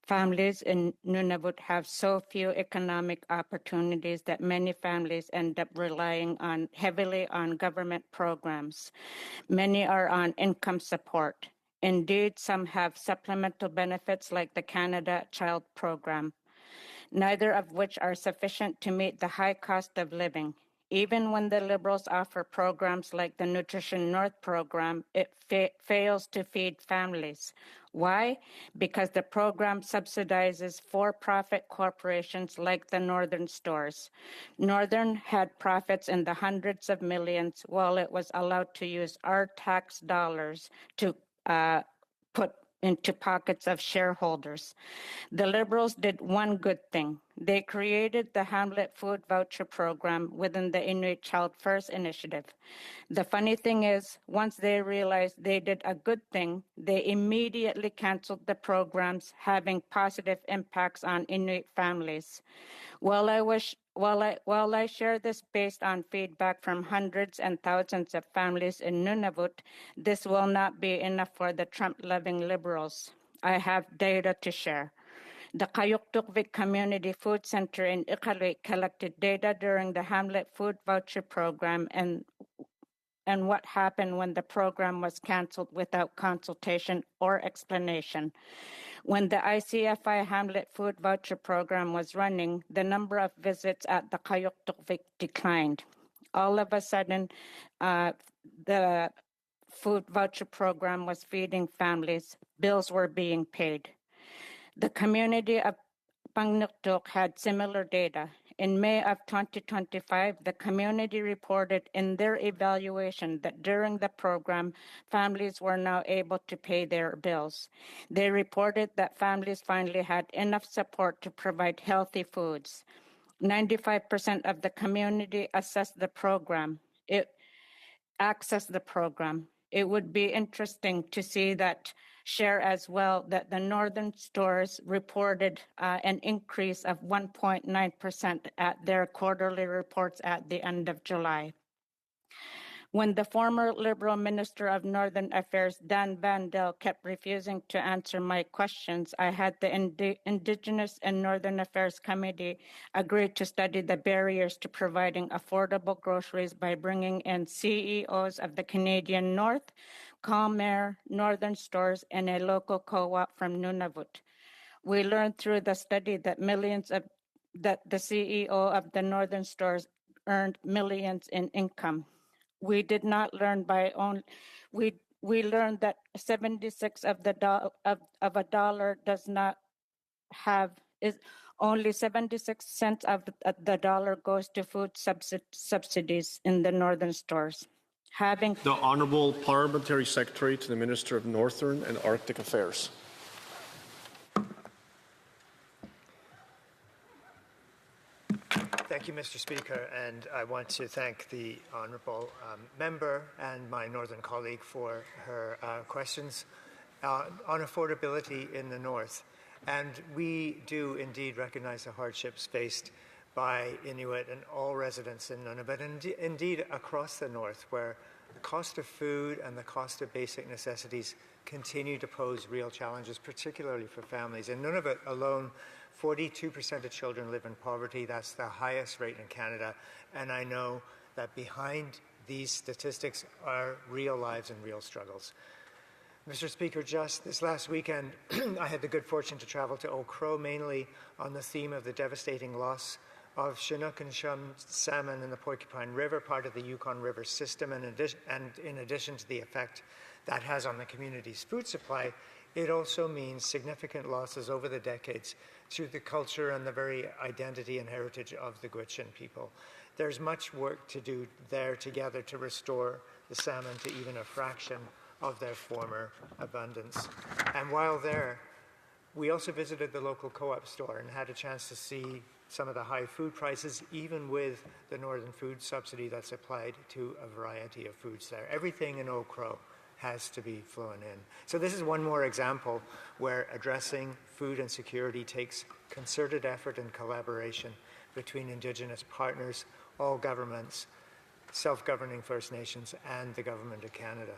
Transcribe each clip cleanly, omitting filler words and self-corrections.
families in Nunavut have so few economic opportunities that many families end up relying heavily on government programs. Many are on income support. Indeed, some have supplemental benefits like the Canada Child Program, neither of which are sufficient to meet the high cost of living. Even when the Liberals offer programs like the Nutrition North program, it fails to feed families. Why? Because the program subsidizes for-profit corporations like the Northern stores. Northern had profits in the hundreds of millions while it was allowed to use our tax dollars to put into pockets of shareholders. The Liberals did one good thing. They created the Hamlet food voucher program within the Inuit Child First initiative. The funny thing is, once they realized they did a good thing, they immediately canceled the programs, having positive impacts on Inuit families. While I share this based on feedback from hundreds and thousands of families in Nunavut, this will not be enough for the Trump-loving Liberals. I have data to share. The Qajuqturvik Community Food Centre in Iqaluit collected data during the Hamlet Food Voucher Program and what happened when the program was canceled without consultation or explanation. When the ICFI Hamlet Food Voucher Program was running, the number of visits at the Qajuqturvik declined. All of a sudden, the food voucher program was feeding families. Bills were being paid. The community of Pangnuktuk had similar data. In May of 2025, the community reported in their evaluation that during the program, families were now able to pay their bills. They reported that families finally had enough support to provide healthy foods. 95% of the community accessed the program. It would be interesting to see that share as well that the Northern stores reported an increase of 1.9% at their quarterly reports at the end of July. When the former Liberal Minister of Northern Affairs, Dan Vandel, kept refusing to answer my questions, I had the Indigenous and Northern Affairs Committee agree to study the barriers to providing affordable groceries by bringing in CEOs of the Canadian North, Calmare, Northern Stores, and a local co-op from Nunavut. We learned through the study that that the CEO of the Northern Stores earned millions in income. We did not learn we learned that 76 of a dollar does not have is only 76 cents of the dollar goes to food subsidies in the Northern stores. The Honourable Parliamentary Secretary to the Minister of Northern and Arctic Affairs. Thank you, Mr. Speaker, and I want to thank the Honourable Member and my Northern colleague for her questions on affordability in the North. And we do indeed recognise the hardships faced by Inuit and all residents in Nunavut, and indeed across the North, where the cost of food and the cost of basic necessities continue to pose real challenges, particularly for families. In Nunavut alone, 42% of children live in poverty. That's the highest rate in Canada. And I know that behind these statistics are real lives and real struggles. Mr. Speaker, just this last weekend, I had the good fortune to travel to Oak Crow, mainly on the theme of the devastating loss of Chinook and Chum salmon in the Porcupine River, part of the Yukon River system, and in addition to the effect that has on the community's food supply, it also means significant losses over the decades to the culture and the very identity and heritage of the Gwich'in people. There's much work to do there together to restore the salmon to even a fraction of their former abundance. And while there, we also visited the local co-op store and had a chance to see some of the high food prices, even with the Northern food subsidy that's applied to a variety of foods there. Everything in Oak Crow has to be flown in. So this is one more example where addressing food insecurity takes concerted effort and collaboration between Indigenous partners, all governments, self-governing First Nations, and the Government of Canada.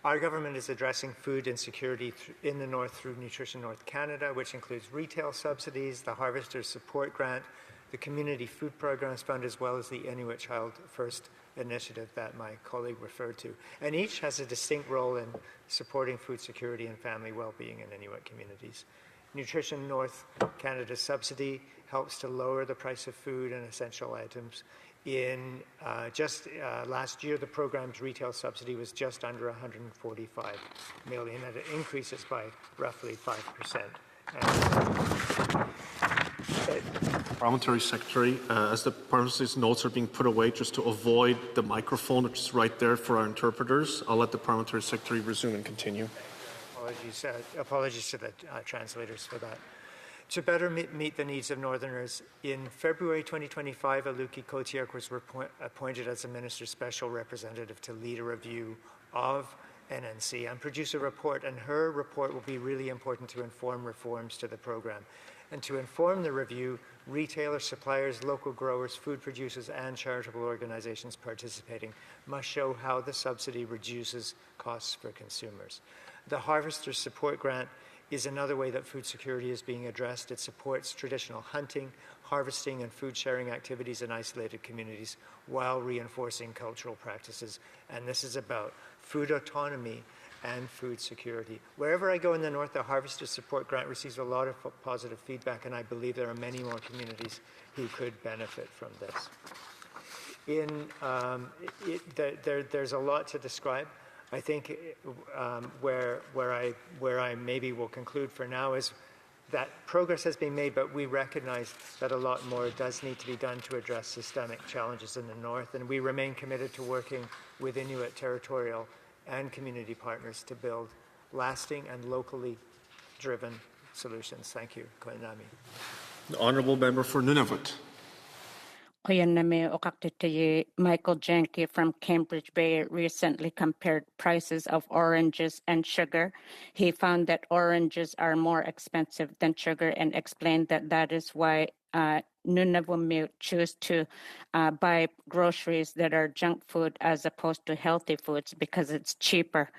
Our government is addressing food insecurity in the North through Nutrition North Canada, which includes retail subsidies, the Harvesters Support Grant, the Community Food Programs Fund, as well as the Inuit Child First initiative that my colleague referred to. And each has a distinct role in supporting food security and family well-being in Inuit communities. Nutrition North Canada's subsidy helps to lower the price of food and essential items. In last year, the program's retail subsidy was just under $145 million, and it increases by roughly 5%. Parliamentary Secretary, as the Parliament's notes are being put away, just to avoid the microphone, which is right there for our interpreters, I'll let the Parliamentary Secretary resume and continue. Apologies to the translators for that. To better meet the needs of Northerners, in February 2025, Iqaluit was appointed as the Minister's Special Representative to lead a review of NNC and produce a report, and her report will be really important to inform reforms to the program. And to inform the review, retailers, suppliers, local growers, food producers, and charitable organizations participating must show how the subsidy reduces costs for consumers. The Harvesters Support Grant is another way that food security is being addressed. It supports traditional hunting, harvesting, and food sharing activities in isolated communities while reinforcing cultural practices. And this is about food autonomy and food security. Wherever I go in the North, the Harvesters Support Grant receives a lot of positive feedback, and I believe there are many more communities who could benefit from this. There's a lot to describe. I think where I maybe will conclude for now is that progress has been made, but we recognize that a lot more does need to be done to address systemic challenges in the North, and we remain committed to working with Inuit territorial and community partners to build lasting and locally driven solutions. Thank you. Koinami. The Honourable Member for Nunavut. Uqaqtittiji Michael Jenke from Cambridge Bay recently compared prices of oranges and sugar. He found that oranges are more expensive than sugar and explained that that is why Nunavut choose to buy groceries that are junk food as opposed to healthy foods because it's cheaper.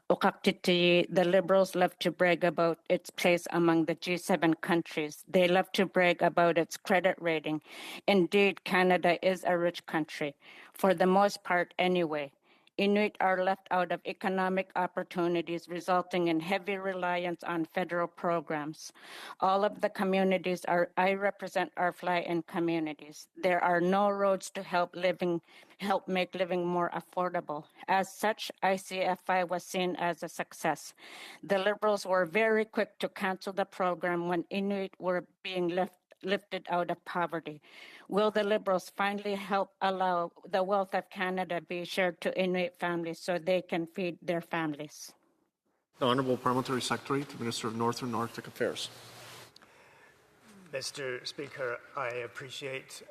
Uqaqtittiji, the Liberals love to brag about its place among the G7 countries. They love to brag about its credit rating. Indeed, Canada is a rich country, for the most part anyway. Inuit are left out of economic opportunities, resulting in heavy reliance on federal programs. All of the communities I represent are fly-in communities. There are no roads to help make living more affordable. As such, ICFI was seen as a success. The Liberals were very quick to cancel the program when Inuit were being lifted out of poverty. Will the Liberals finally help allow the wealth of Canada be shared to Inuit families so they can feed their families? The Honourable Parliamentary Secretary to the Minister of Northern and Arctic Affairs. Mr. Speaker, I appreciate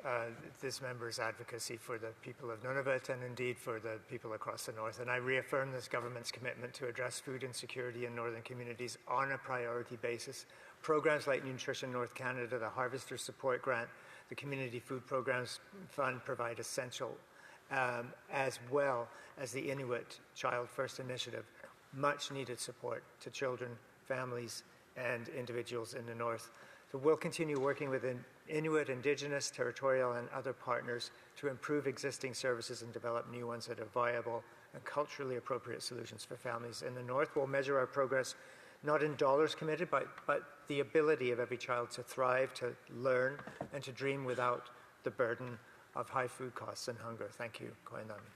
this member's advocacy for the people of Nunavut and indeed for the people across the North, and I reaffirm this government's commitment to address food insecurity in northern communities on a priority basis. Programs like Nutrition North Canada, the Harvesters Support Grant, the Community Food Programs Fund provide essential, as well as the Inuit Child First initiative, much needed support to children, families, and individuals in the North. So we'll continue working with Inuit, Indigenous, territorial, and other partners to improve existing services and develop new ones that are viable and culturally appropriate solutions for families in the North. We'll measure our progress not in dollars committed, but the ability of every child to thrive, to learn, and to dream without the burden of high food costs and hunger. Thank you, Koinami.